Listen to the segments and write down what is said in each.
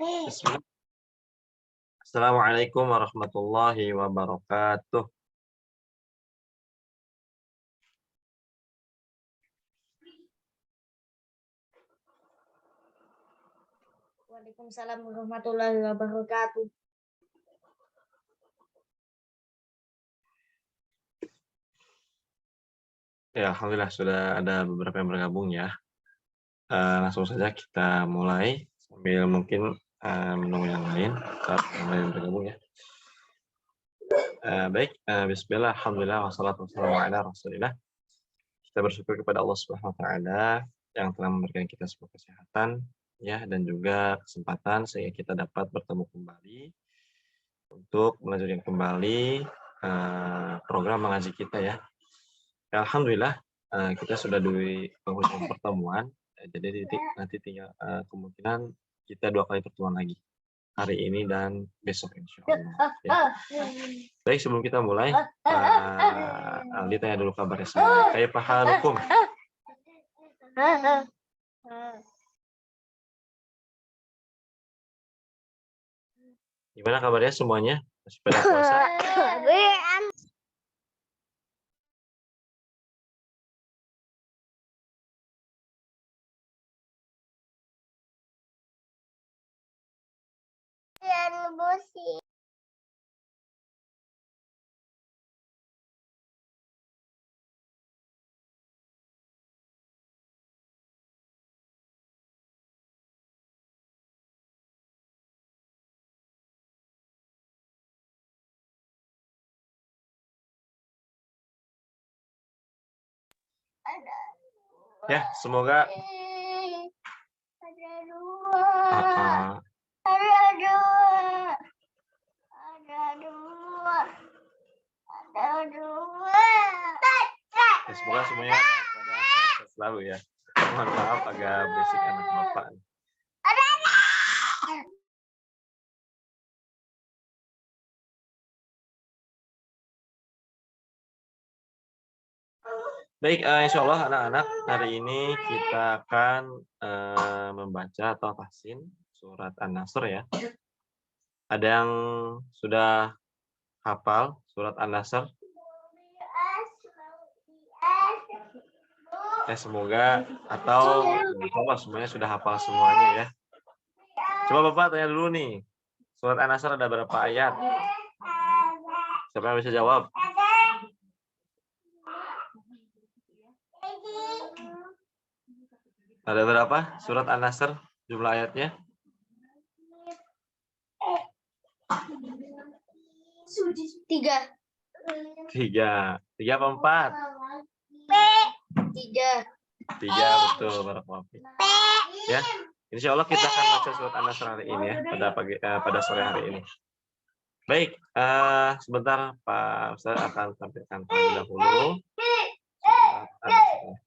Bismillah. Assalamualaikum warahmatullahi wabarakatuh. Waalaikumsalam warahmatullahi wabarakatuh. Ya, alhamdulillah sudah ada beberapa yang bergabung ya. Langsung saja kita mulai sambil mungkin menunggu yang lain saat yang lain bergabung ya. Baik, bismillah, alhamdulillah, wassalatu wassalamu ala rasulillah. Kita bersyukur kepada Allah Subhanahu wa taala yang telah memberikan kita semua kesehatan ya dan juga kesempatan sehingga kita dapat bertemu kembali untuk melanjutkan kembali program mengaji kita ya. Alhamdulillah kita sudah di penghujung pertemuan, jadi nanti tinggal kemungkinan kita 2 kali pertemuan lagi, hari ini dan besok insya Allah. Ya. Baik, sebelum kita mulai, Aldi tanya dulu kabarnya semuanya. Kayak pahalukum. Gimana kabarnya semuanya? Masih pada puasa? Ya, semoga semoga semuanya pada sehat selalu ya. Mohon maaf agak berisik anak bapak. Baik, insya Allah anak-anak hari ini kita akan membaca atau tahsin surat An-Nasr ya. Ada yang sudah hafal surat An-Nasr? Semoga atau coba semuanya sudah hafal semuanya ya. Coba Bapak tanya dulu nih, surat An-Nasr ada berapa ayat? Siapa yang bisa jawab? Ada berapa surat An-Nasr jumlah ayatnya? 3. 3 apa 4? 3 betul, barakallahu fiik. Ya, insya Allah kita akan baca surat An-Nasr hari ini ya pada sore hari ini. Baik, sebentar Pak Ustaz akan tampilkan terlebih dahulu surat An-Nasr.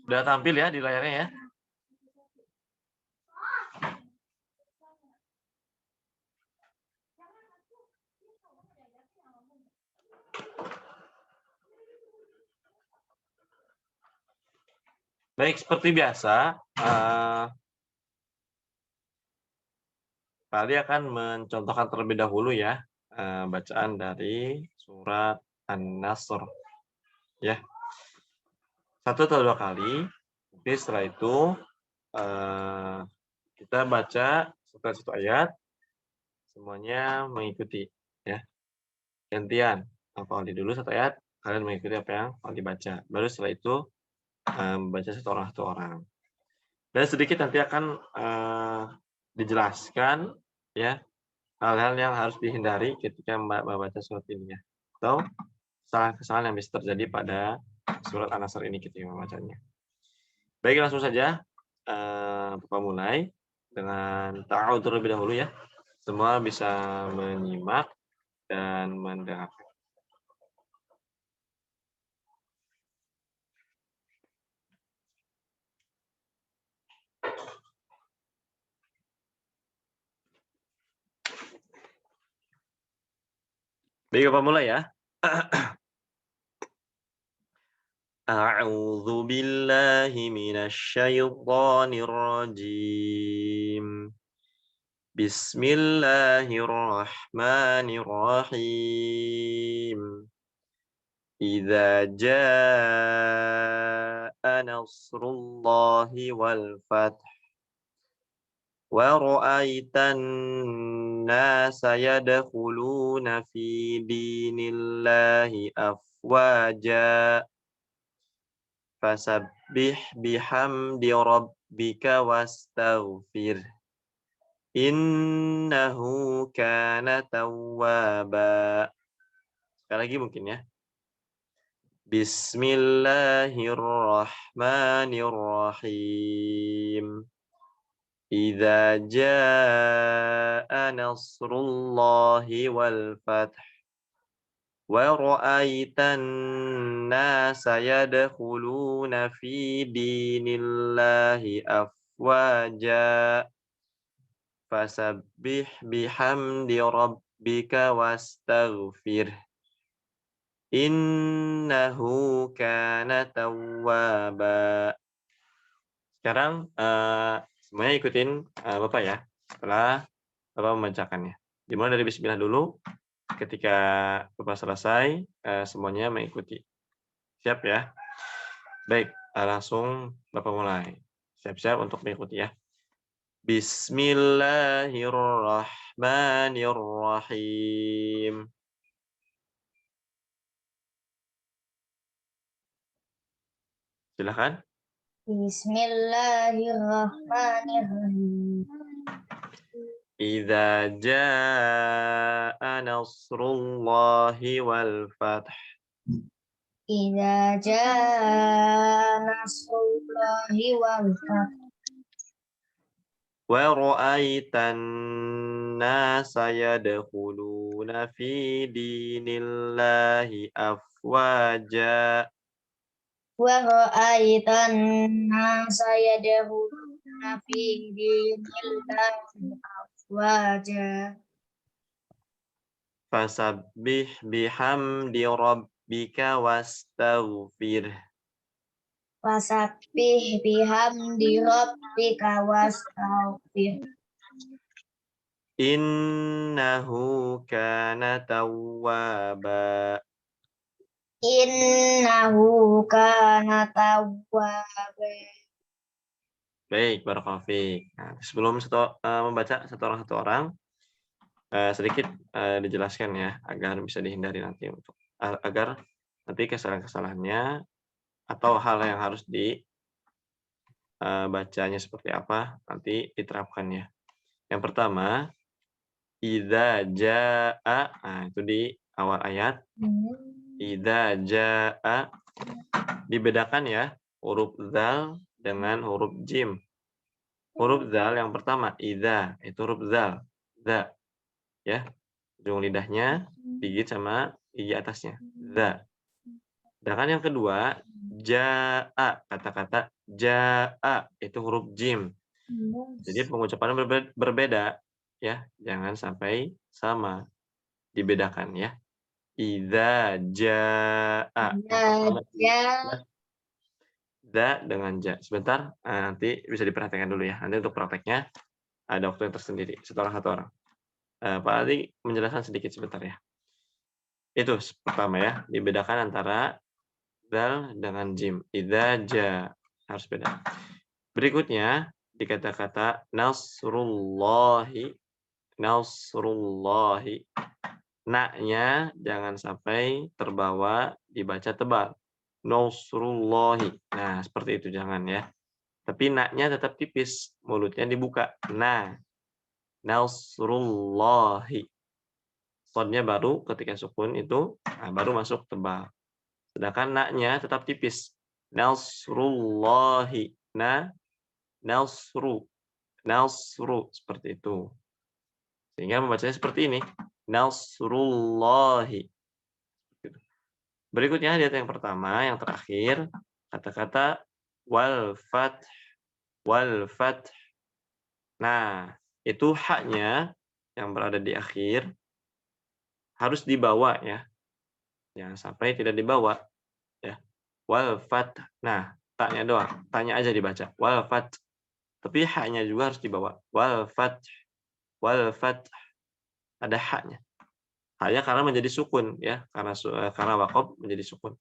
Sudah tampil ya di layarnya ya? Baik, seperti biasa, Pak Ali akan mencontohkan terlebih dahulu ya bacaan dari surat An-Nasr. Ya, 1 atau 2 kali. Oke, setelah itu kita baca satu ayat, semuanya mengikuti ya. Gantian, Pak Ali dulu 1 ayat, kalian mengikuti apa yang Pak Ali baca. Baru setelah itu membaca satu orang. Dan sedikit nanti akan dijelaskan ya hal-hal yang harus dihindari ketika membaca surat ini ya, atau kesalahan-kesalahan yang bisa terjadi pada surat An-Nasr ini ketika membacanya. Baik, langsung saja Bapak mulai dengan ta'awud terlebih dahulu ya. Semua bisa menyimak dan mendengarkan. Baik, Bapak mulai ya. A'udzu billahi minasyaitonir rajim. Bismillahirrahmanirrahim. Idza jaa nasrullahi wal fath wa ra'aitan nasa yadkhuluna fi dinillahi afwaja fasabbih bihamdi rabbika wastaghfir innahu kana tawwaba. Sekali lagi mungkin ya. Bismillahirrahmanirrahim. Idza jaa nasrullahi wal fath wa ra'aitan nasa yadkhuluna fi dinillahi afwaja fasabbih bihamdi rabbika wastaghfir innahu kana tawwaba. Sekarang semuanya ikutin Bapak ya. Setelah Bapak membacakannya. Dimulai dari bismillah dulu. Ketika Bapak selesai, semuanya mengikuti. Siap ya? Baik, langsung Bapak mulai. Siap-siap untuk mengikuti ya. Bismillahirrahmanirrahim. Silakan. Bismillahirrahmanirrahim. Idza jaa nasrullahi wal fath. Idza jaa nasrullahi wal fath Wa ra'aitan nasa yadkhuluna fi dinillahi afwaja. wa ra'aitan nasa yadkhuluna fi dinillahi afwaja Fasabbih bihamdi rabbika wastaghfir. Fasabbih bihamdi rabbika wastaghfir Innahu kana tawwaba. Innahu kana tawwaba. Baik, barakallahu fiik. Nah, sebelum membaca satu orang, sedikit dijelaskan ya, agar bisa dihindari nanti agar nanti kesalahan-kesalahannya atau hal yang harus bacanya seperti apa nanti diterapkan ya. Yang pertama, idza jaa, nah itu di awal ayat. Idza jaa dibedakan ya huruf zal dengan huruf jim. Huruf zal yang pertama idza itu huruf zal, za ya. Ujung lidahnya gigit sama gigi atasnya, za. Sedangkan yang kedua jaa, kata-kata jaa itu huruf jim. Jadi pengucapannya berbeda ya, jangan sampai sama, dibedakan ya. Idza jaa. Da dengan ja. Sebentar, nanti bisa diperhatikan dulu ya. Nanti untuk prakteknya ada waktu yang tersendiri, satu orang. Pak Ali menjelaskan sedikit sebentar ya. Itu pertama ya, dibedakan antara dal dengan jim. Idza ja harus beda. Berikutnya di kata-kata nasrullahi. Na-nya jangan sampai terbawa dibaca tebal. Nasrullahi. Nah, seperti itu jangan ya. Tapi na-nya tetap tipis, mulutnya dibuka. Nah, nasrullahi. Sodnya baru ketika sukun itu baru masuk tebal. Sedangkan na-nya tetap tipis. Nasrullahi. nasru, nasru seperti itu. Sehingga membacanya seperti ini, nasrullahi. Berikutnya ayat yang pertama, yang terakhir, kata-kata wal fath, wal fath. Nah, itu haknya yang berada di akhir harus dibawa ya. Jangan sampai tidak dibawa ya. Wal fath. Nah, taknya doang, taknya aja dibaca. Wal fath. Tapi haknya juga harus dibawa. Wal fath, wal fath. Ada haknya. Haknya karena menjadi sukun ya, karena waqaf menjadi sukun.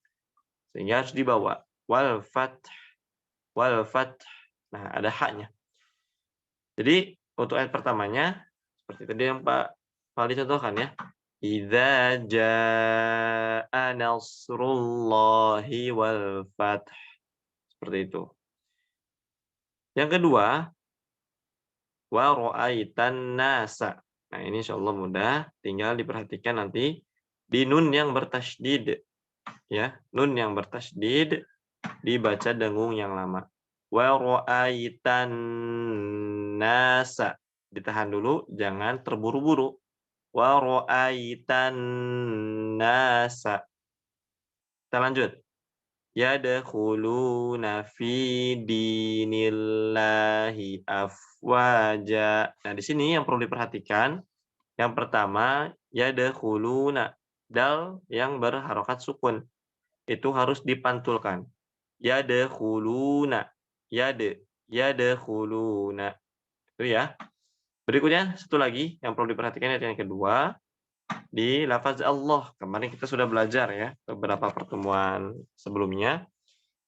Sehingga harus dibawa. Wal fath, wal fath. Nah, ada haknya. Jadi untuk ayat pertamanya seperti tadi yang Pak Fali contohkan ya. Idza jaa nasrullahi wal fath. Seperti itu. Yang kedua, wa ra'aitan nasa. Nah, ini insyaallah mudah, tinggal diperhatikan nanti di nun yang bertasydid. Ya, nun yang bertasydid dibaca dengung yang lama. Wa ra'aitan nasa. Ditahan dulu, jangan terburu-buru. Wa ra'aitan nasa. Kita lanjut. Yadkhuluna fi dinillahi afwaja. Nah, di sini yang perlu diperhatikan, yang pertama yadkhuluna, dal yang berharokat sukun. Itu harus dipantulkan. Yadkhuluna, yadkhuluna. Itu ya. Berikutnya satu lagi yang perlu diperhatikan yang kedua di lafaz Allah. Kemarin kita sudah belajar ya beberapa pertemuan sebelumnya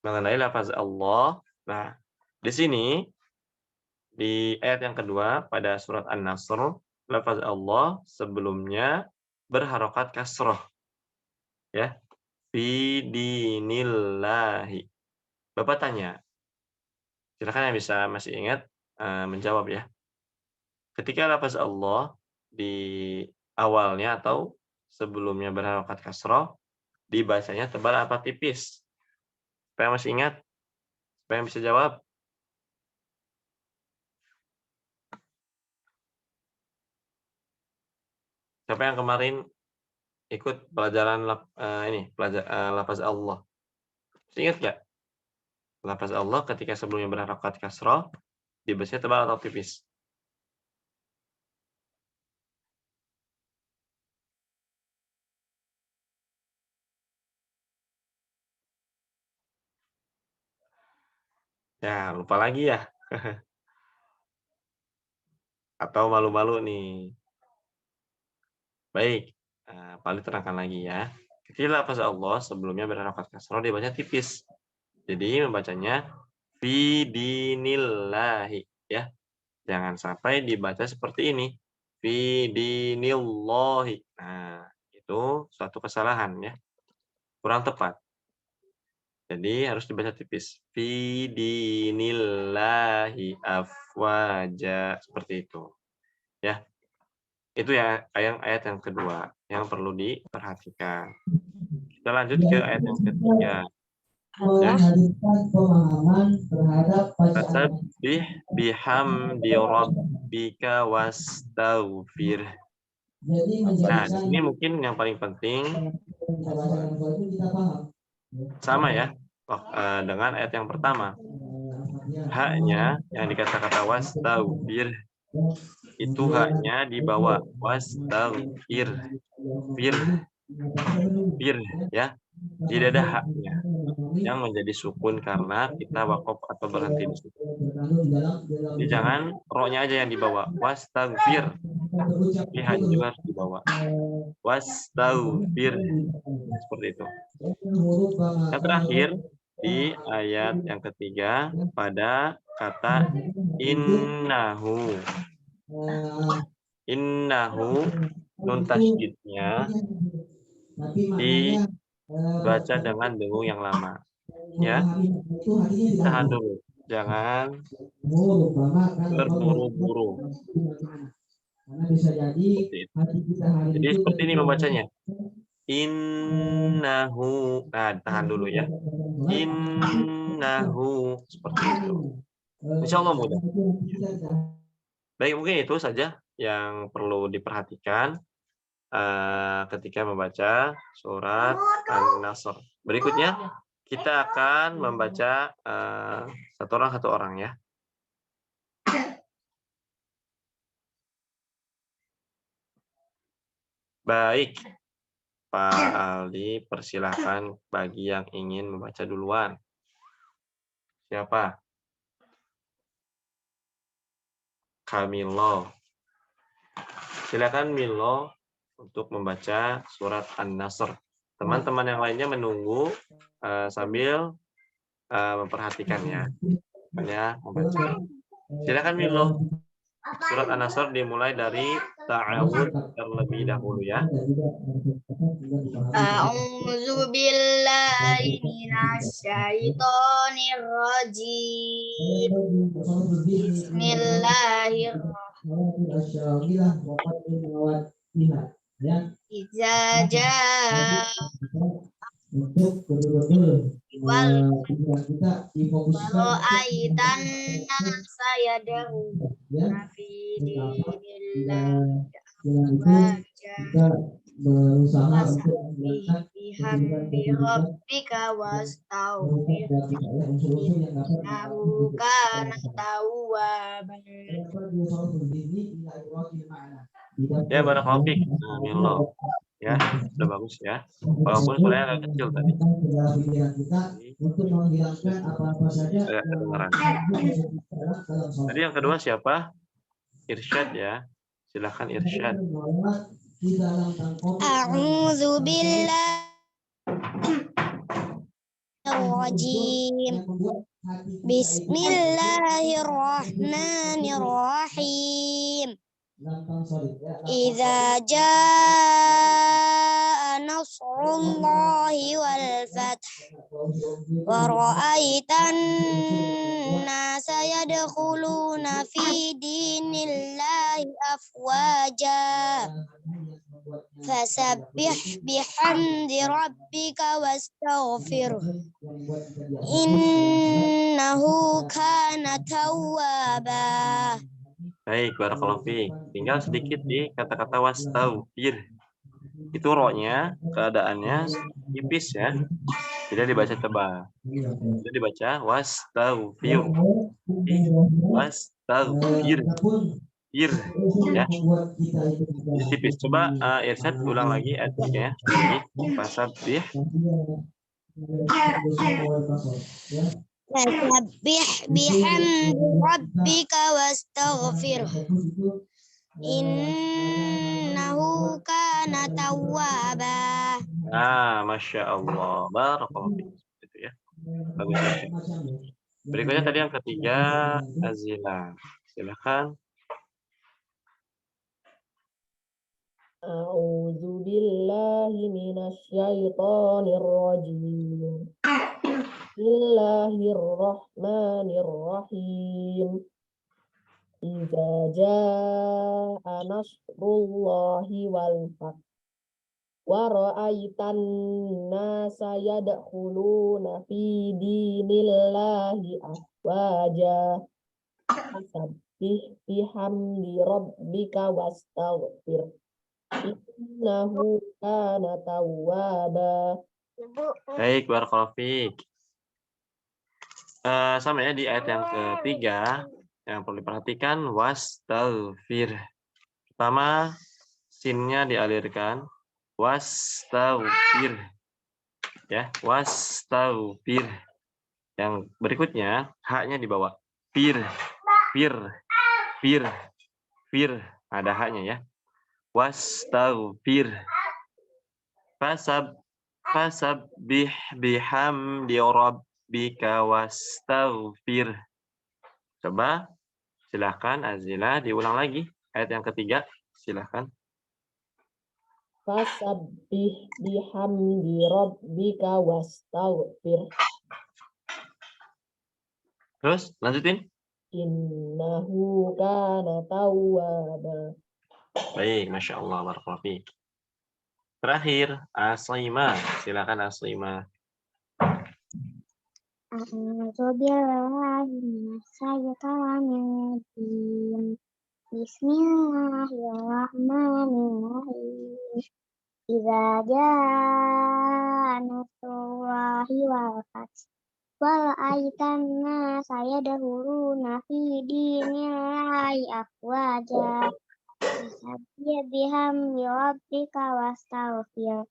mengenai lafaz Allah. Nah, di sini di ayat yang kedua pada surat An-Nasr, lafaz Allah sebelumnya berharokat kasroh. Ya. Fi dinillahi. Bapak tanya. Silakan yang bisa masih ingat menjawab ya. Ketika lafaz Allah di awalnya atau sebelumnya berharokat kasroh, dibacanya tebal apa tipis? Supaya masih ingat, supaya bisa jawab. Siapa yang kemarin ikut pelajaran lafaz Allah? Masih ingat nggak? Lafaz Allah ketika sebelumnya berharokat kasroh, dibacanya tebal atau tipis? Ya, lupa lagi ya. Atau malu-malu nih. Baik, paling terangkan lagi ya. Ketika lafaz Allah sebelumnya berharokat kasroh, dibaca tipis. Jadi membacanya fi dinillahi ya. Jangan sampai dibaca seperti ini. Fi dinillahi. Nah, itu suatu kesalahan ya. Kurang tepat. Jadi harus dibaca tipis. Fi dinillahi afwaja. Seperti itu. Ya. Itu ya ayat yang kedua yang perlu diperhatikan. Kita lanjut ke ayat yang ketiga. Menghadirkan pemahaman terhadap bacaan. Fasabbih bihamdi rabbika wastaghfir. Nah, di sini mungkin yang paling penting sama ya dengan ayat yang pertama. Haknya yang dikata-kata wastaghfir itu haknya dibawa wastaghfir, fir ya. Tidak ada haknya yang menjadi sukun karena kita waqaf atau berhenti di situ. Jadi jangan ro-nya aja yang dibawa. Wastaghfir. Tapi haknya juga harus dibawa. Wastaghfir. Seperti itu. Yang terakhir di ayat yang ketiga pada kata innahu. Innahu nun tasydidnya dibaca dengan dengung yang lama. Ya. Tahan dulu. Jangan terburu-buru. Jadi seperti ini membacanya. Innahu. Nah, tahan dulu ya. Innahu. Seperti itu. Insya Allah mudah. Itu nanti kita tidak Baik, mungkin itu saja yang perlu diperhatikan ketika membaca surat An-Nasr. Berikutnya kita akan membaca satu orang ya. Baik, Pak Aldi, persilahkan bagi yang ingin membaca duluan. Siapa? Kamilo. Silakan Milo untuk membaca surat An-Nasr. Teman-teman yang lainnya menunggu sambil memperhatikan ya. Membaca. Silakan Milo. Surat An-Nasr dimulai dari ta'awud terlebih dahulu ya. A'udzu billahi minasyaitonir rajim. Bismillahirrahmanirrahim. Iza jaa untuk betul-betul kita difokuskan ra'aitan nasa yadahu ya fi dengan dinillah itu kita berusaha untuk wasabbih bihamdi rabbika wastaghfir innahu kana tawwaban. Ya, barakallahu fiik. Milo. Ya, sudah bagus ya. Walaupun suaranya agak kecil tadi. Untuk menghilangkan apa-apa saja. Kedengaran. Tadi yang kedua siapa? Irsyad ya. Silakan Irsyad. A'udzu billahi rajim. Bismillahirrahmanirrahim. Idza jaa nasrullahi wal fath wa ra'aitan nasa yadkhuluna fi dinillahi afwaja fasabbih bihamdi rabbika wastaghfirhu innahu kana tawwaba. Baik, barakallahu fiik. Tinggal sedikit di kata-kata wastaghfir. Itu ro-nya keadaannya tipis ya. Tidak dibaca tebal. Tidak dibaca wastaghfir. Wastaghfir. Ir ya. Tipis. Coba Irsyad ulang lagi ayatnya ya. Fasabbih. Fasabbih bihamdi rabbika wastaghfir innahu kana tawwaba. Masya Allah. Barakallahu fiik. Itu ya. Bagus. Berikutnya tadi yang ketiga, Azila. Silakan. A'udzu billahi minasyaitonir rajim. Bismillahirrahmanirrahim. Idza jaa nasrullahi wal fath wa ra'aitan nasa yadkhuluna fi dinillahi afwaja fasabbih bihamdi rabbika wastaghfir innahu kana tawwaba. Baik, barakallahu fiik. Sama ya di ayat yang ketiga yang perlu diperhatikan wastaghfir. Pertama sinnya dialirkan wastaghfir. Ya, wastaghfir. Yang berikutnya haknya dibawa. Fir. Ada haknya ya. Wastaghfir. Fasabbih bihamdi rabbika wastaghfir. Coba silakan Azila diulang lagi ayat yang ketiga. Silakan. Fasabbih bihamdi rabbika wastaghfir. Terus lanjutin. Innahu kana tawwaba. Baik, Masya Allah, barakallahu fiik. Terakhir, Aslima. Silakan Aslima. A'udzu billahi minasyaitonir rajim. Bismillahirrahmanirrahim. Idza jaa nasrullahi wal fath wal aitan nasa yadkhuluna fi dinillahi afwaja. Fasabbih bihamdi rabbika wastaghfir.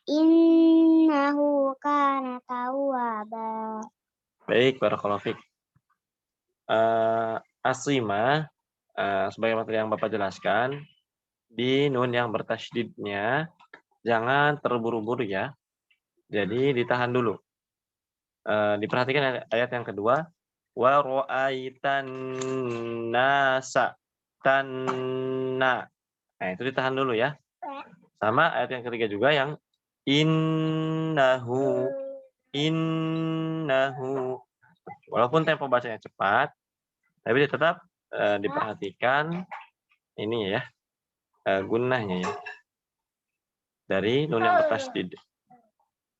Innahu kana tawwaba. Baik, barakallahu fiik. Asimah, sebagai materi yang Bapak jelaskan, di nun yang bertasydidnya jangan terburu-buru ya. Jadi ditahan dulu. Diperhatikan ayat yang kedua, wa ra'aitan nasa tanna. Nah, itu ditahan dulu ya. Sama ayat yang ketiga juga yang innahu. Walaupun tempo bacanya cepat, tapi tetap diperhatikan ini ya, gunnahnya ya. Dari nun yang bertasydid.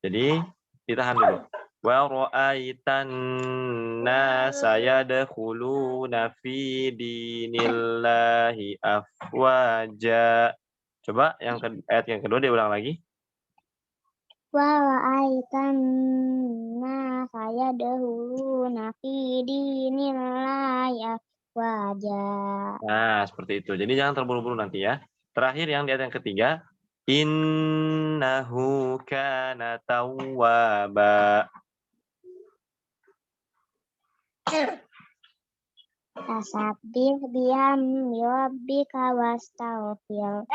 Jadi ditahan dulu. Wa ra'aitan nasa yadkhuluna fi dinillahi afwaja. Coba ayat yang kedua diulang lagi. Wa ra'aitan nasa yadkhuluna fi dinillahi afwaja. Nah, seperti itu. Jadi jangan terburu-buru nanti ya. Terakhir yang di ayat yang ketiga, innahu kana tawwaba. Fasabbih bihamdi rabbika wastaghfir.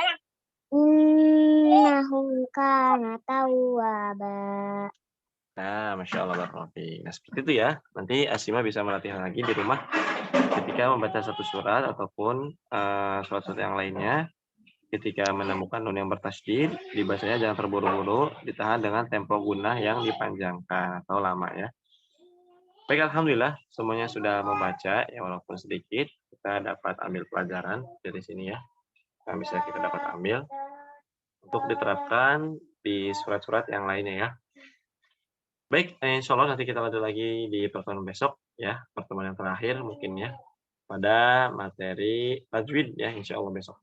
Innahu kana tawwaba. Nah, Masya Allah, barakallahu fiik. Nah, seperti itu ya. Nanti Asima bisa melatih lagi di rumah ketika membaca satu surat ataupun surat-surat yang lainnya. Ketika menemukan nun yang bertasydid, dibacanya jangan terburu-buru, ditahan dengan tempo gunnah yang dipanjangkan atau lama ya. Baik, alhamdulillah semuanya sudah membaca ya, walaupun sedikit kita dapat ambil pelajaran dari sini ya. Yang bisa kita dapat ambil untuk diterapkan di surat-surat yang lainnya ya. Baik, insya Allah nanti kita lanjut lagi di pertemuan besok ya, pertemuan yang terakhir mungkin ya, pada materi tajwid ya, insya Allah besok,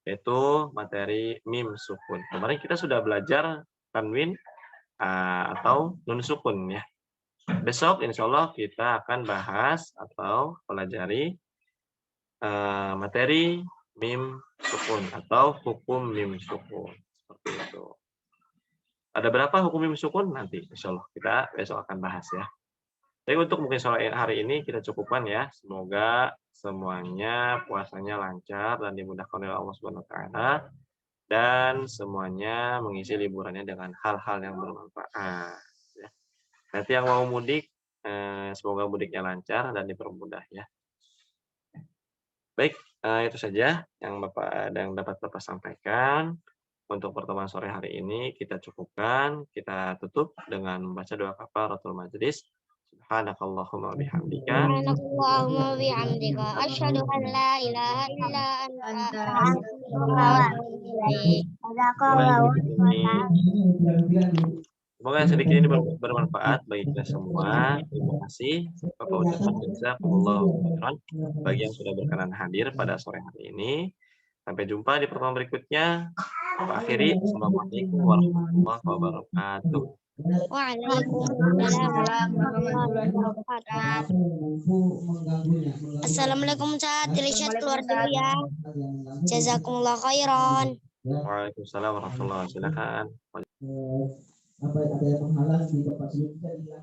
yaitu materi mim sukun. Kemarin kita sudah belajar tanwin atau nun sukun ya. Besok insya Allah kita akan bahas atau pelajari materi mim sukun atau hukum mim sukun. Seperti itu. Ada berapa hukum mim sukun? Nanti insya Allah kita besok akan bahas ya. Jadi untuk mungkin sore hari ini kita cukupkan ya. Semoga semuanya puasanya lancar dan dimudahkan oleh Allah Subhanahu wa taala. Dan semuanya mengisi liburannya dengan hal-hal yang bermanfaat. Ya. Nanti yang mau mudik, semoga mudiknya lancar dan dipermudah ya. Baik, itu saja yang dapat Bapak sampaikan. Untuk pertemuan sore hari ini kita cukupkan, kita tutup dengan membaca doa kafaratul majelis. Subhanakallahumma bihamdika. Subhanakallahumma bihamdika asyhadu an la ilaha illa anta astaghfiruka wa atubu ilaik. Semoga yang sedikit ini bermanfaat bagi kita semua. Terima kasih. Bapak ucapkan jazakumullahu khairan bagi yang sudah berkenan hadir pada sore hari ini. Sampai jumpa di pertemuan berikutnya. Pak akhiri, assalamualaikum warahmatullahi wabarakatuh. Waalaikumsalam warahmatullahi wabarakatuh. Assalamualaikum Ustaz. Irsyad keluar dulu ya. Jazakumullah khairan. Waalaikumsalam warahmatullahi wabarakatuh. Silakan. Apa ada yang menghalang di Bapak sebelumnya?